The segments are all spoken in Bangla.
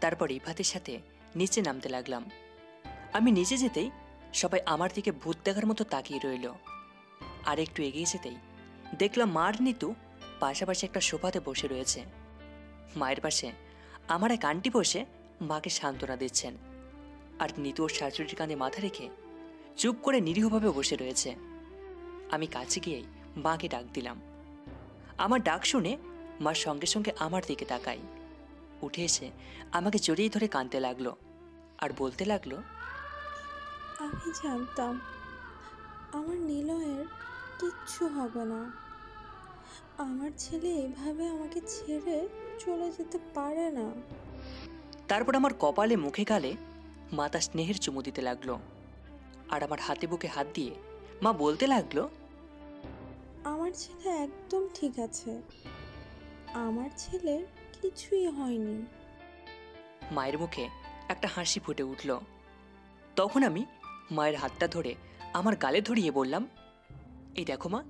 তারপর রিফাতের সাথে নিচে নামতে লাগলাম। আমি নিচে যেতেই সবাই আমার দিকে ভূত দেখার মতো তাকিয়ে রইল। আর একটু এগিয়ে যেতেই দেখলাম মার নিতু পাশাপাশি একটা সোফাতে বসে রয়েছে। মায়ের পাশে আমার এক আন্টি বসে মাকে সান্ত্বনা দিচ্ছেন, আর নিতু ওর শাশুড়ির কাঁধে মাথা রেখে চুপ করে নিরীহভাবে বসে রয়েছে। আমি কাছে গিয়েই মাকে ডাক দিলাম। আমার ডাক শুনে মা সঙ্গে সঙ্গে আমার দিকে তাকাই, উঠে এসে আমাকে জড়িয়ে ধরে কাঁদতে লাগলো আর বলতে লাগলো, আমি জানতাম আমার নিলয়ের কিচ্ছু হবে না। আমার ছেলে এভাবে আমাকে ছেড়ে চলে যেতে পারে না। তারপর আমার কপালে মুখে গালে মা তার স্নেহের চুমু দিতে লাগলো, আর আমার হাতে বুকে হাত দিয়ে মা বলতে লাগলো, আমার ছেলে একদম ঠিক আছে, আমার ছেলের কিছুই হয়নি। মায়ের মুখে একটা হাসি ফুটে উঠল। তখন আমি মায়ের হাতটা ধরে আমার গালে ধরিয়ে বললাম, এই দেখো মা,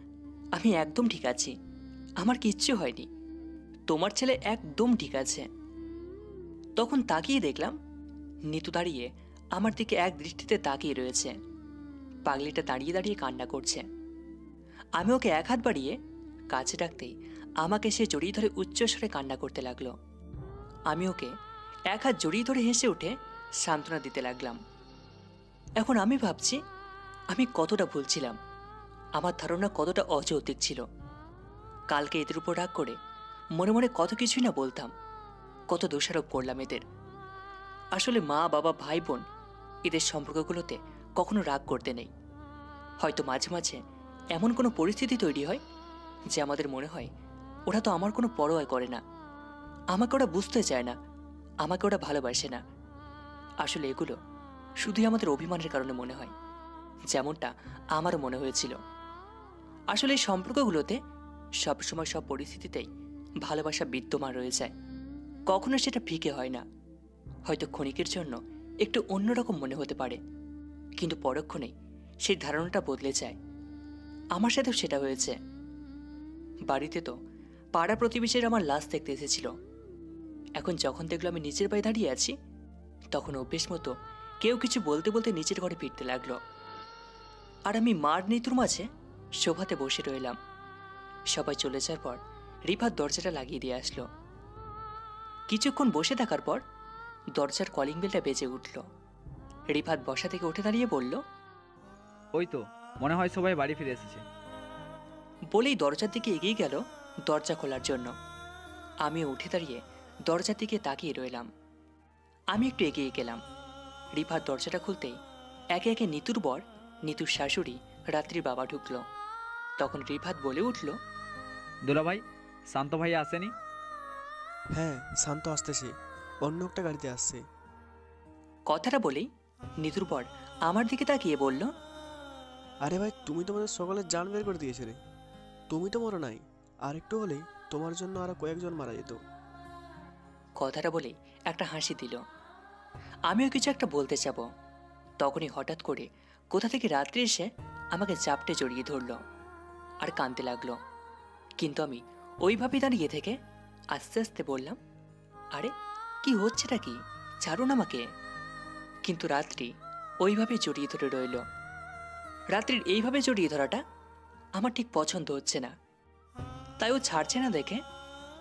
আমি একদম ঠিক আছি, আমার কিচ্ছু হয়নি, তোমার ছেলে একদম ঠিক আছে। তখন তাকিয়ে দেখলাম নিতু দাঁড়িয়ে আমার দিকে এক দৃষ্টিতে তাকিয়ে রয়েছে। পাগলিটা দাঁড়িয়ে দাঁড়িয়ে কান্না করছে। আমি ওকে এক হাত বাড়িয়ে কাছে ডাকতেই আমাকে সে জড়িয়ে ধরে উচ্চস্বরে কান্না করতে লাগলো। আমি ওকে এক হাত জড়িয়ে ধরে হেসে উঠে সান্ত্বনা দিতে লাগলাম। এখন আমি ভাবছি আমি কতটা ভুল ছিলাম, আমার ধারণা কতটা অযৌক্তিক ছিল। কালকে এদের উপর রাগ করে মনে মনে কত কিছুই না বলতাম, কত দোষারোপ করলাম এদের। আসলে মা বাবা ভাই বোন এদের সম্পর্কগুলোতে কখনো রাগ করতে নেই। হয়তো মাঝে মাঝে এমন কোনো পরিস্থিতি তৈরি হয় যে আমাদের মনে হয় ওরা তো আমার কোনো পরোয়া করে না, আমাকে ওরা বুঝতে চায় না, আমাকে ওরা ভালোবাসে না। আসলে এগুলো শুধুই আমাদের অভিমানের কারণে মনে হয়, যেমনটা আমারও মনে হয়েছিল। আসলে এই সম্পর্কগুলোতে সবসময় সব পরিস্থিতিতেই ভালোবাসা বিদ্যমান রয়ে যায়, কখনো সেটা ফিকে হয় না। হয়তো ক্ষণিকের জন্য একটু অন্যরকম মনে হতে পারে, কিন্তু পরক্ষণেই সেই ধারণাটা বদলে যায়। আমার সাথেও সেটা হয়েছে। বাড়িতে তো পাড়া প্রতিবেশীরা আমার লাশ দেখতে এসেছিল। এখন যখন দেখলো আমি নিচের পায়ে দাঁড়িয়ে আছি, তখন অভ্যেস মতো কেউ কিছু বলতে বলতে নিচের ঘরে ফিরতে লাগলো। আর আমি মার নিতুর মাঝে সোফাতে বসে রইলাম। সবাই চলে যাওয়ার পর রিফাত দরজাটা লাগিয়ে দিয়ে আসলো। কিছুক্ষণ বসে থাকার পর দরজার কলিং বেলটা বেজে উঠল। রিফাত বসা থেকে উঠে দাঁড়িয়ে বলল, ওই তো, মনে হয় সবাই বাড়ি ফিরে এসেছে। বলেই দরজার দিকে এগিয়ে গেল দরজা খোলার জন্য। আমিও উঠে দাঁড়িয়ে দরজার দিকে তাকিয়ে রইলাম। আমি একটু এগিয়ে গেলাম। রিফাত দরজাটা খুলতেই একে একে নিতুর বর, নিতুর শাশুড়ি, রাত্রির বাবা ঢুকলো। তখন রিফাত বলে উঠল, দুলাভাই, শান্ত ভাই আসেনি? হ্যাঁ, শান্ত আসতেছি, অন্য একটা গাড়িতে আসছে। কথাটা বলেই নিতুর বর আমার দিকে তাকিয়ে বলল, আরে ভাই, তুমি তোমাদের সকলের জান বের করে দিয়েছে রে। তুমি তো মরো নাই, আর একটু হলেই তোমার জন্য আরো কয়েকজন মারা যেত। কথাটা বলেই একটা হাসি দিল। আমিও কিছু একটা বলতে যাব, তখনই হঠাৎ করে কোথা থেকে রাত্রি এসে আমাকে চাপটে জড়িয়ে ধরল আর কাঁদতে লাগলো। কিন্তু আমি ওইভাবেই দাঁড়িয়ে থেকে আস্তে আস্তে বললাম, আরে কি হচ্ছেটা কি, ছাড়ুন আমাকে। কিন্তু রাত্রি ওইভাবে জড়িয়ে ধরে রইল। রাত্রির এইভাবে জড়িয়ে ধরাটা আমার ঠিক পছন্দ হচ্ছে না। তাই ও ছাড়ছে না দেখে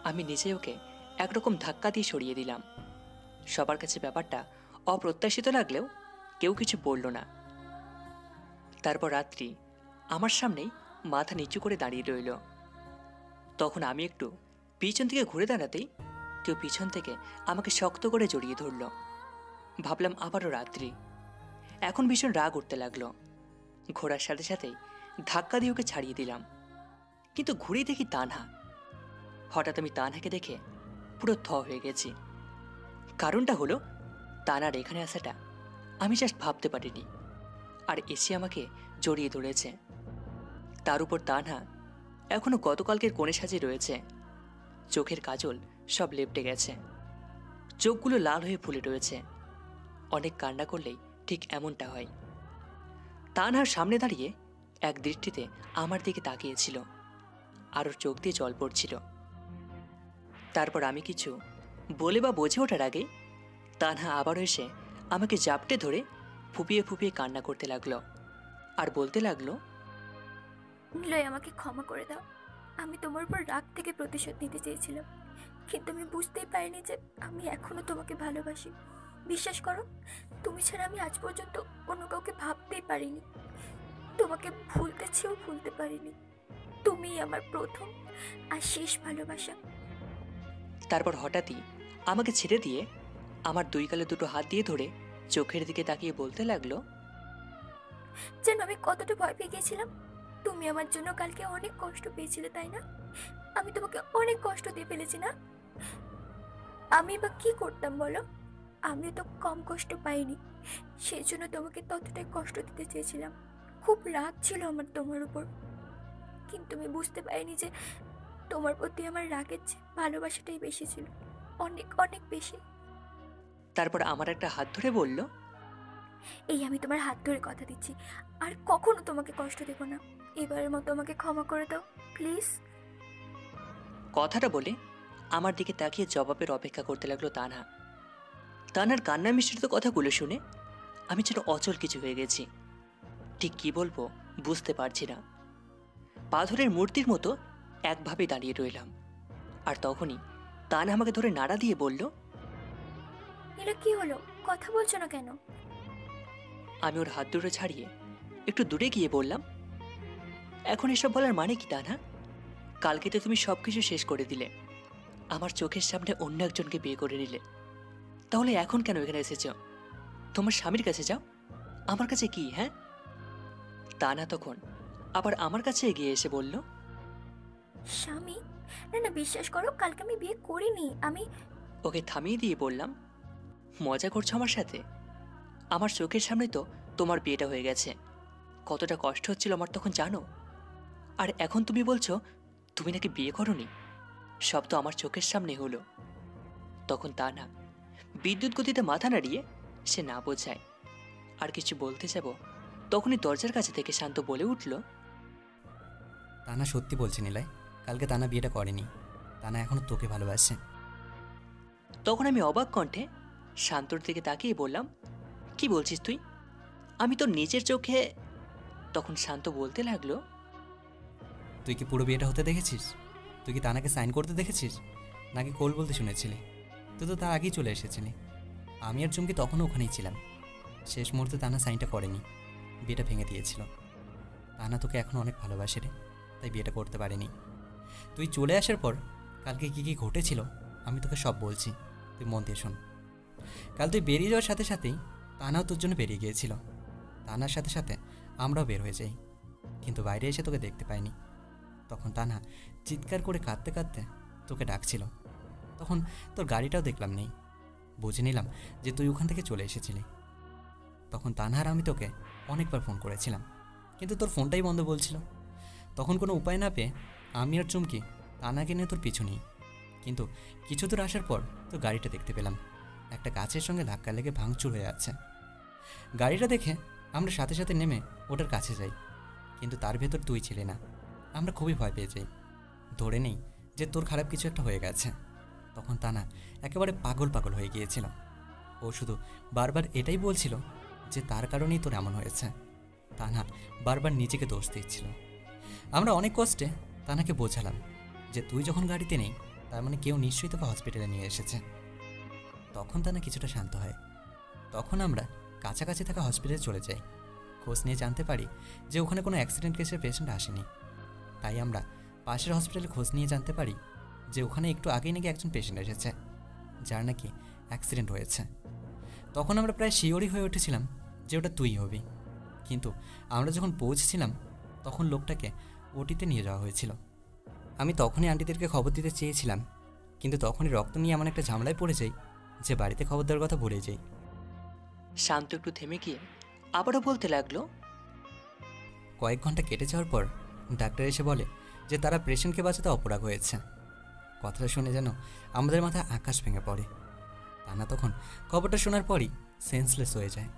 আমি নিজে ওকে একরকম ধাক্কা দিয়ে সরিয়ে দিলাম। সবার কাছে ব্যাপারটা অপ্রত্যাশিত লাগলেও কেউ কিছু বলল না। তারপর রাত্রি আমার সামনেই মাথা নিচু করে দাঁড়িয়ে রইল। তখন আমি একটু পিছন থেকে ঘুরে দাঁড়াতেই কেউ পিছন থেকে আমাকে শক্ত করে জড়িয়ে ধরল। ভাবলাম আবারও রাত্রি। এখন ভীষণ রাগ উঠতে লাগলো। ঘোরার সাথে সাথেই ধাক্কা দিয়ে ওকে ছাড়িয়ে দিলাম। কিন্তু ঘুরেই দেখি তানহা। হঠাৎ আমি তানহাকে দেখে পুরো থ হয়ে গেছি। কারণটা হলো তানার এখানে আসাটা আমি জাস্ট ভাবতে পারিনি, আর এসে আমাকে জড়িয়ে ধরেছে। তার উপর তানহা এখনো গতকালকের কোণে সাজে রয়েছে। চোখের কাজল সব লেপটে গেছে, চোখগুলো লাল হয়ে ফুলে রয়েছে। অনেক কান্না করলেই ঠিক এমনটা হয়। তানহার সামনে দাঁড়িয়ে এক দৃষ্টিতে আমার দিকে তাকিয়েছিল, আর ওর চোখ দিয়ে জল পড়ছিল। তারপর আমি কিছু বলে বা বোঝে ওঠার আগে তানহা আবারও এসে আমাকে জাপটে ধরে ফুপিয়ে ফুপিয়ে কান্না করতে লাগলো আর বলতে লাগলো, নিলয়, আমাকে ক্ষমা করে দাও। আমি তোমার উপর রাগ থেকে প্রতিশোধ নিতে চেয়েছিলাম, কিন্তু আমি বুঝতেই পারিনি যে আমি এখনো তোমাকে ভালোবাসি। বিশ্বাস করো, তুমি ছাড়া আমি আজ পর্যন্ত অন্য কাউকে ভাবতেই পারিনি। তোমাকে ভুলতে চেয়েও ভুলতে পারিনি। তুমিই আমার প্রথম আর শেষ ভালোবাসা। তারপর হঠাৎই আমাকে ছেড়ে দিয়ে আমার দুই গালে দুটো হাত দিয়ে ধরে চোখের দিকে তাকিয়ে বলতে লাগলো, যেন আমি কতটা ভয় পেয়ে গিয়েছিলাম। তুমি আমার জন্য কালকে অনেক কষ্ট পেয়েছিলে, তাই না? আমি তোমাকে অনেক কষ্ট দিয়ে ফেলেছি না? আমি বা কি করতাম বলো? আমিও তো কম কষ্ট পাইনি, সেই জন্য তোমাকে ততটাই কষ্ট দিতে চেয়েছিলাম। খুব রাগ ছিল আমার তোমার উপর, কিন্তু আমি বুঝতে পারিনি যে তোমার প্রতি আমার রাগের চেয়ে ভালোবাসাটাই বেশি ছিল, অনেক অনেক বেশি। তারপর আমার একটা হাত ধরে বলল, এই আমি তোমার হাত ধরে কথা দিচ্ছি, আর কখনো তোমাকে কষ্ট দেব না। এবারের মতো আমাকে ক্ষমা করে দাও প্লিজ। কথাটা বলে আমার দিকে তাকিয়ে জবাবের অপেক্ষা করতে লাগলো তানহা। তানহার কান্না মিশ্রিত কথাগুলো শুনে আমি যেন অচল কিছু হয়ে গেছি। ঠিক কি বলবো বুঝতে পারছি না। পাথরের মূর্তির মতো একভাবে দাঁড়িয়ে রইলাম। আর তখনই তানহা আমাকে ধরে নাড়া দিয়ে বলল, নীলা, কি হলো? কথা বলছো না কেন? আমি ওর হাত দুটো ছাড়িয়ে একটু দূরে গিয়ে বললাম, এখন এসব বলার মানে কি তানহা? কালকে তো তুমি সবকিছু শেষ করে দিলে, আমার চোখের সামনে অন্য একজনকে বিয়ে করে নিলে। তাহলে এখন কেন এখানে এসেছ? তোমার স্বামীর কাছে যাও, আমার কাছে কি? হ্যাঁ? তানহা তখন আবার আমার কাছে এগিয়ে এসে বলল, স্বামী? না না, বিশ্বাস করো, কালকে আমি বিয়ে করিনি। আমি ওকে থামিয়ে দিয়ে বললাম, মজা করছো আমার সাথে? আমার চোখের সামনে তো তোমার বিয়েটা হয়ে গেছে। কতটা কষ্ট হচ্ছিল আমার তখন জানো? আর এখন তুমি বলছো তুমি নাকি বিয়ে করোনি? সব তো আমার চোখের সামনে হলো। তখন তা না, বিদ্যুৎ গতিতে মাথা নাড়িয়ে সে না বোঝায় আর কিছু বলতে যাব, তখনই দরজার কাছে থেকে শান্ত বলে উঠল, তানা সত্যি বলছে নিলয়, কালকে তানা বিয়েটা করেনি। তানা এখনো তোকে ভালোবাসে। তখন আমি অবাক কণ্ঠে শান্তর দিকে তাকিয়ে বললাম, কি বলছিস তুই? আমি তো নিজের চোখে। তখন শান্ত বলতে লাগলো, তুই কি পুরো বিয়েটা হতে দেখেছিস? তুই কি তানাকে সাইন করতে দেখেছিস, নাকি কোল বলতে শুনেছিলি? তুই তো তার আগেই চলে এসেছিলি। আমি আর চুমকি তখনও ওখানেই ছিলাম। শেষ মুহূর্তে তানা সাইনটা করেনি, বিয়েটা ভেঙে দিয়েছিল। তানা তোকে এখন অনেক ভালোবাসে রে, তাই বিয়েটা করতে পারেনি। তুই চলে আসার পর কালকে কী কী ঘটেছিল আমি তোকে সব বলছি, তুই মন দিয়ে শোন। কাল তুই বেরিয়ে যাওয়ার সাথে সাথেই তানাও তোর জন্য বেরিয়ে গিয়েছিল। তানার সাথে সাথে আমরাও বের হয়ে যাই, কিন্তু বাইরে এসে তোকে দেখতে পাইনি। তখন তানা চিৎকার করে কাঁদতে কাঁদতে তোকে ডাকছিল। তখন তোর গাড়িটাও দেখলাম নেই, বুঝে নিলাম যে তুই ওখান থেকে চলে এসেছিলি। তখন তানহার আমি তোকে অনেকবার ফোন করেছিলাম, কিন্তু তোর ফোনটাই বন্ধ বলছিল। তখন কোনো উপায় না পেয়ে আমি আর চুমকি তানাকে নিয়ে তোর পিছু নিই, কিন্তু কিছু দূর আসার পর তোর গাড়িটা দেখতে পেলাম একটা গাছের সঙ্গে ধাক্কা লেগে ভাঙচুর হয়ে আছে। গাড়িটা দেখে আমরা সাথে সাথে নেমে ওটার কাছে যাই, কিন্তু তার ভেতর তুই ছিলি না। আমরা খুবই ভয় পেয়ে যাই, ধরে নেই যে তোর খারাপ কিছু একটা হয়ে গেছে। তখন তানা একেবারে পাগল পাগল হয়ে গিয়েছিল। ও শুধু বারবার এটাই বলছিল যে তার কারণেই তোর এমন হয়েছে। তানা বারবার নিজেকে দোষ দিচ্ছিল। আমরা অনেক কষ্টে তানাকে বোঝালাম যে তুই যখন গাড়িতে নেই তার মানে কেউ নিশ্চয়ই তোকে হসপিটালে নিয়ে এসেছে। তখন তানা কিছুটা শান্ত হয়। তখন আমরা কাছাকাছি থাকা হসপিটালে চলে যাই। খোঁজ নিয়ে জানতে পারি যে ওখানে কোনো অ্যাক্সিডেন্ট কেসের পেশেন্ট আসেনি। তাই আমরা পাশের হসপিটালে খোঁজ নিয়ে জানতে পারি যে ওখানে একটু আগেই নাকি একজন পেশেন্ট এসেছে যার নাকি অ্যাক্সিডেন্ট হয়েছে। তখন আমরা প্রায় শিওরই হয়ে উঠেছিলাম যে ওটা তুই হবি, কিন্তু আমরা যখন পৌঁছেছিলাম তখন লোকটাকে ওটিতে নিয়ে যাওয়া হয়েছিল। আমি তখনই আন্টিদেরকে খবর দিতে চেয়েছিলাম, কিন্তু তখনই রক্ত নিয়ে এমন একটা ঝামেলায় পড়ে যাই যে বাড়িতে খবর দেওয়ার কথা ভুলে যাই। শান্ত একটু থেমে গিয়ে আবারও বলতে লাগলো, কয়েক ঘন্টা কেটে যাওয়ার পর ডাক্তার এসে বলে যে তারা পেশেন্টকে বাঁচাতে অপরাগ হয়েছে। কথাটা শুনে যেন আমাদের মাথায় আকাশ ভেঙে পড়ে। তানা তখন খবরটা শোনার পরই সেন্সলেস হয়ে যায়।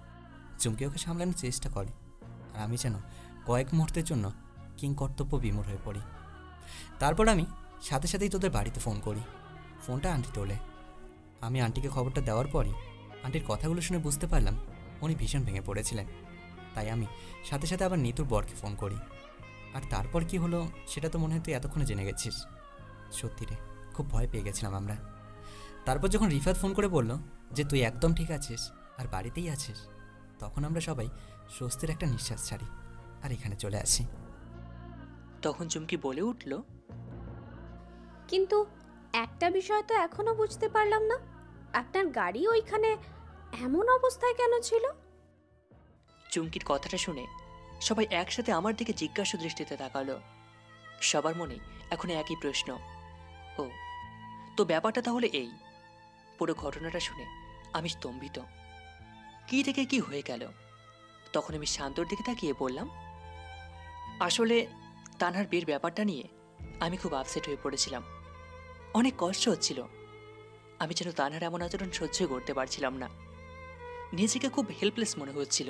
চুমকি ওকে সামলানোর চেষ্টা করে, আর আমি যেন কয়েক মুহূর্তের জন্য কিংকর্তব্য বিমূঢ় হয়ে পড়ি। তারপর আমি সাথে সাথেই তোদের বাড়িতে ফোন করি। ফোনটা আন্টি তোলে। আমি আন্টিকে খবরটা দেওয়ার পরই আন্টির কথাগুলো শুনে বুঝতে পারলাম উনি ভীষণ ভেঙে পড়েছিলেন। তাই আমি সাথে সাথে আবার নিতুর বরকে ফোন করি। আর তারপর কি হলো সেটা তো মনে হয় তুই এতক্ষণে জেনে গেছিস। সত্যি রে, খুব ভয় পেয়ে গেছিলাম আমরা। তারপর যখন রিফাত ফোন করে বলল যে তুই একদম ঠিক আছিস আর বাড়িতেই আছিস, তখন আমরা সবাই স্বস্তির একটা নিঃশ্বাস ছাড়ি আর এখানে চলে আসি। তখন চুমকি বলে উঠল, কিন্তু একটা বিষয় তো এখনো বুঝতে পারলাম না, আপনার গাড়ি ওইখানে এমন অবস্থায় কেন ছিল? চুমকির কথাটা শুনে সবাই একসাথে আমার দিকে জিজ্ঞাসা দৃষ্টিতে তাকালো। সবার মনে এখন একই প্রশ্ন, ও তো ব্যাপারটা তাহলে এই। পুরো ঘটনাটা শুনে আমি স্তম্ভিত। কি থেকে কি হয়ে গেল? তখন আমি শান্তর দিকে তাকিয়ে বললাম, আসলে তানহার বিয়ের ব্যাপারটা নিয়ে আমি খুব আপসেট হয়ে পড়েছিলাম। অনেক কষ্ট হচ্ছিল। আমি যেন তানহার এমন আচরণ সহ্য করতে পারছিলাম না। নিজেকে খুব হেল্পলেস মনে হচ্ছিল।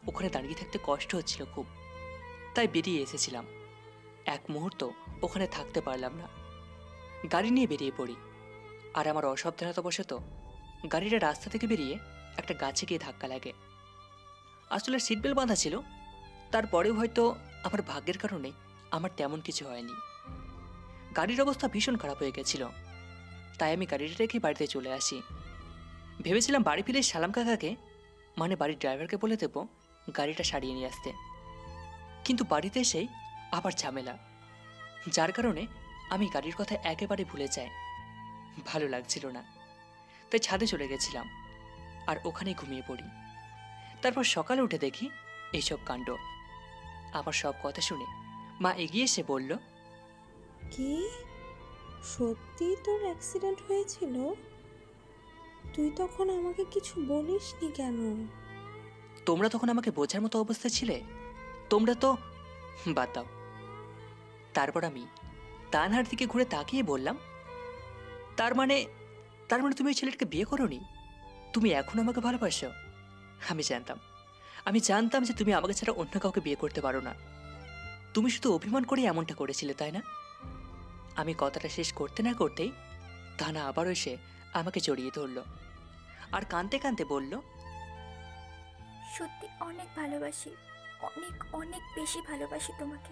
ওখানে দাঁড়িয়ে থাকতে কষ্ট হচ্ছিল খুব। তাই বেরিয়ে এসেছিলাম। এক মুহূর্ত ওখানে থাকতে পারলাম না। গাড়ি নিয়ে বেরিয়ে পড়ি। আর আমার অসাবধানতাবশত গাড়িটা রাস্তা থেকে বেরিয়ে একটা গাছে গিয়ে ধাক্কা লাগে। আসলে সিট বেল্ট বাঁধা ছিল। তারপরেও হয়তো আমার ভাগ্যের কারণে আমার তেমন কিছু হয়নি। গাড়ির অবস্থা ভীষণ খারাপ হয়ে গেছিল। তাই আমি গাড়িটা রেখে বাড়িতে চলে আসি। ভেবেছিলাম বাড়ি ফিরে সালাম কাকাকে, মানে বাড়ির ড্রাইভারকে বলে দেবো গাড়িটা সারিয়ে নিয়ে আসতে। কিন্তু বাড়িতে এসেই আবার ঝামেলা, যার কারণে আমি গাড়ির কথা একেবারে ভুলে যাই। ভালো লাগছিল না, তাই ছাদে চলে গেছিলাম আর ওখানেই ঘুমিয়ে পড়ি। তারপর সকালে উঠে দেখি এইসব কাণ্ড। আমার সব কথা শুনে মা এগিয়ে এসে বলল, কি সত্যি তোর অ্যাক্সিডেন্ট হয়েছিল? তুই তখন আমাকে কিছু বলিসনি কেন? তোমরা তখন আমাকে বোঝার মতো অবস্থায় ছিলে? তোমরা তো বাদ দাও। তারপর আমি তানহার দিকে ঘুরে তাকিয়ে বললাম, তার মানে তুমি ওই ছেলেটাকে বিয়ে করোনি? তুমি এখন আমাকে ভালোবাসো? আমি জানতাম যে তুমি আমাকে ছাড়া অন্য কাউকে বিয়ে করতে পারো না। তুমি শুধু অভিমান করে এমনটা করেছিলে, তাই না? আমি কথাটা শেষ করতে না করতেই তানা আবারও এসে আমাকে জড়িয়ে ধরল আর কাঁদতে কাঁদতে বলল, সত্যি অনেক ভালোবাসি, অনেক অনেক বেশি ভালোবাসি তোমাকে।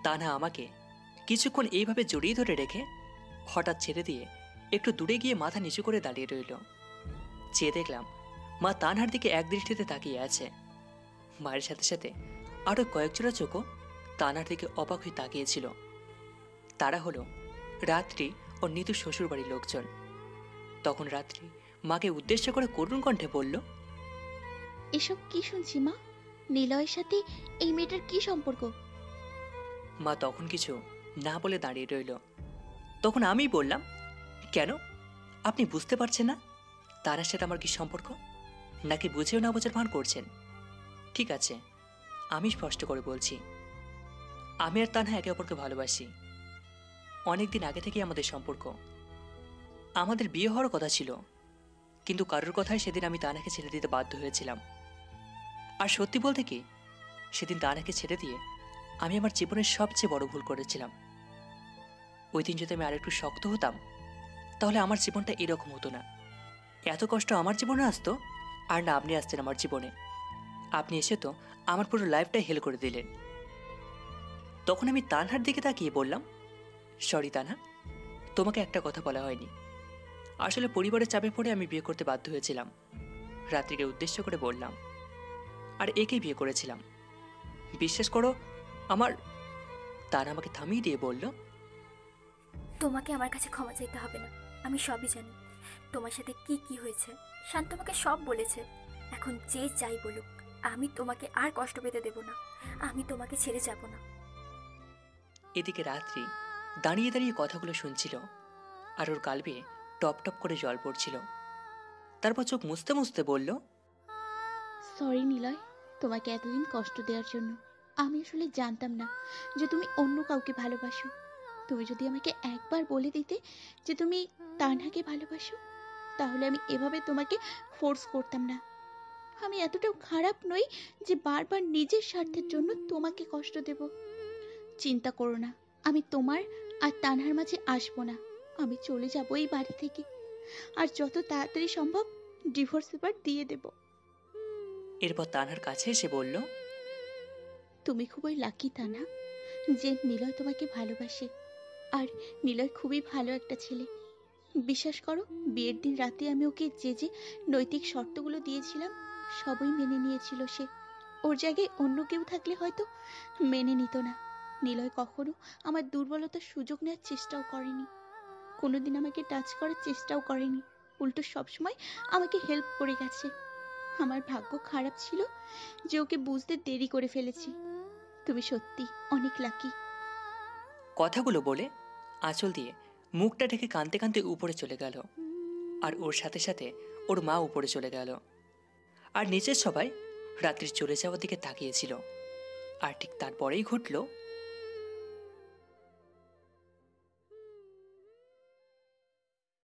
তানা আমাকে কিছুক্ষণ এইভাবে জড়িয়ে ধরে রেখে হঠাৎ ছেড়ে দিয়ে একটু দূরে গিয়ে মাথা নিচু করে দাঁড়িয়ে রইল। চেয়ে দেখলাম মা তানহার দিকে এক দৃষ্টিতে তাকিয়ে আছে। মায়ের সাথে সাথে আরও কয়েকজোড়া চোখও তানার দিকে অবাক হয়ে তাকিয়েছিল। তারা হলো রাত্রি ও নিতু শ্বশুর বাড়ির লোকজন। তখন রাত্রি মাকে উদ্দেশ্য করে করুণ কণ্ঠে বলল, এসব কি শুনছি মা? নিলয়ের সাথে এই মেয়েটার কি সম্পর্ক? মা তখন কিছু না বলে দাঁড়িয়ে রইল। তখন আমিই বললাম, কেন আপনি বুঝতে পারছেন না তার সাথে আমার কি সম্পর্ক? নাকি বুঝেও না বোঝার ভান করছেন? ঠিক আছে, আমি স্পষ্ট করে বলছি, আমি আর তানহা একে অপরকে ভালোবাসি। অনেকদিন আগে থেকেই আমাদের সম্পর্ক। আমাদের বিয়ে হওয়ার কথা ছিল, কিন্তু কারোর কথায় সেদিন আমি তানহাকে ছেড়ে দিতে বাধ্য হয়েছিলাম। আর সত্যি বলতে কি, সেদিন তানহাকে ছেড়ে দিয়ে আমি আমার জীবনের সবচেয়ে বড় ভুল করেছিলাম। ওই দিন যদি আমি আরেকটু শক্ত হতাম, তাহলে আমার জীবনটা এরকম হতো না। এত কষ্ট আমার জীবনে আসতো, আর না আপনি আসতেন আমার জীবনে। আপনি এসে তো আমার পুরো লাইফটাই হেল করে দিলেন। তখন আমি তানহার দিকে তাকিয়ে বললাম, সরি তানহা, তোমাকে একটা কথা বলা হয়নি। আসলে পরিবারের চাপে পড়ে আমি বিয়ে করতে বাধ্য হয়েছিলাম। রাত্রিকে উদ্দেশ্য করে বললাম, আর একেই বিয়ে করেছিলাম। বিশ্বাস করো আমার। তারা আমাকে থামিয়ে দিয়ে বলল, তোমাকে আমার কাছে ক্ষমা চাইতে হবে না, আমি সবই জানি। তোমার সাথে কি কি হয়েছে শান্ত আমাকে সব বলেছে। এখন যে যাই বলুক, আমি তোমাকে আর কষ্ট পেতে দেব না। আমি তোমাকে ছেড়ে যাব না। এদিকে রাত্রি দাঁড়িয়ে দাঁড়িয়ে কথাগুলো শুনছিল, আর ওর গাল বেয়ে টপ টপ করে জল পড়ছিল। তারপর চোখ মুছতে মুছতে বলল, সরি নিলয়, তোমাকে এতদিন কষ্ট দেওয়ার জন্য। আমি আসলে জানতাম না যে তুমি অন্য কাউকে ভালোবাসো। তুমি যদি আমাকে একবার বলে দিতে যে তুমি তানহাকে ভালোবাসো, তাহলে আমি এভাবে তোমাকে ফোর্স করতাম না। আমি এতটাও খারাপ নই যে বারবার নিজের স্বার্থের জন্য তোমাকে কষ্ট দেব। চিন্তা করো না, আমি তোমার আর তানহার মাঝে আসবো না। আমি চলে যাব এই বাড়ি থেকে। আর যত তাড়াতাড়ি সম্ভব ডিভোর্স পেপার দিয়ে দেব। এরপর তানহার কাছে এসে বলল, তুমি খুবই লাকি তানা যে নিলয় তোমাকে ভালোবাসে। আর নিলয় খুবই ভালো একটা ছেলে। বিশ্বাস করো, বিয়ের দিন রাতে আমি ওকে যে যে নৈতিক শর্তগুলো দিয়েছিলাম সবই মেনে নিয়েছিল সে। ওর জায়গায় অন্য কেউ থাকলে হয়তো মেনে নিত না। নিলয় কখনো আমার দুর্বলতার সুযোগ নেওয়ার চেষ্টাও করেনি, কোনোদিন আমাকে টাচ করার চেষ্টাও করেনি, উল্টো সবসময় আমাকে হেল্প করে গেছে। আমার ভাগ্য খারাপ ছিল যে ওকে বুঝতে দেরি করে ফেলেছি। তুমি সত্যি অনেক লাকি। কথাগুলো বলে আঁচল দিয়ে মুখটা ঢেকে কাঁদতে কাঁদতে উপরে চলে গেল। আর ওর সাথে সাথে ওর মা উপরে চলে গেল। আর নিচের সবাই রাত্রির চলে যাওয়ার দিকে তাকিয়েছিল। আর ঠিক তারপরেই ঘটল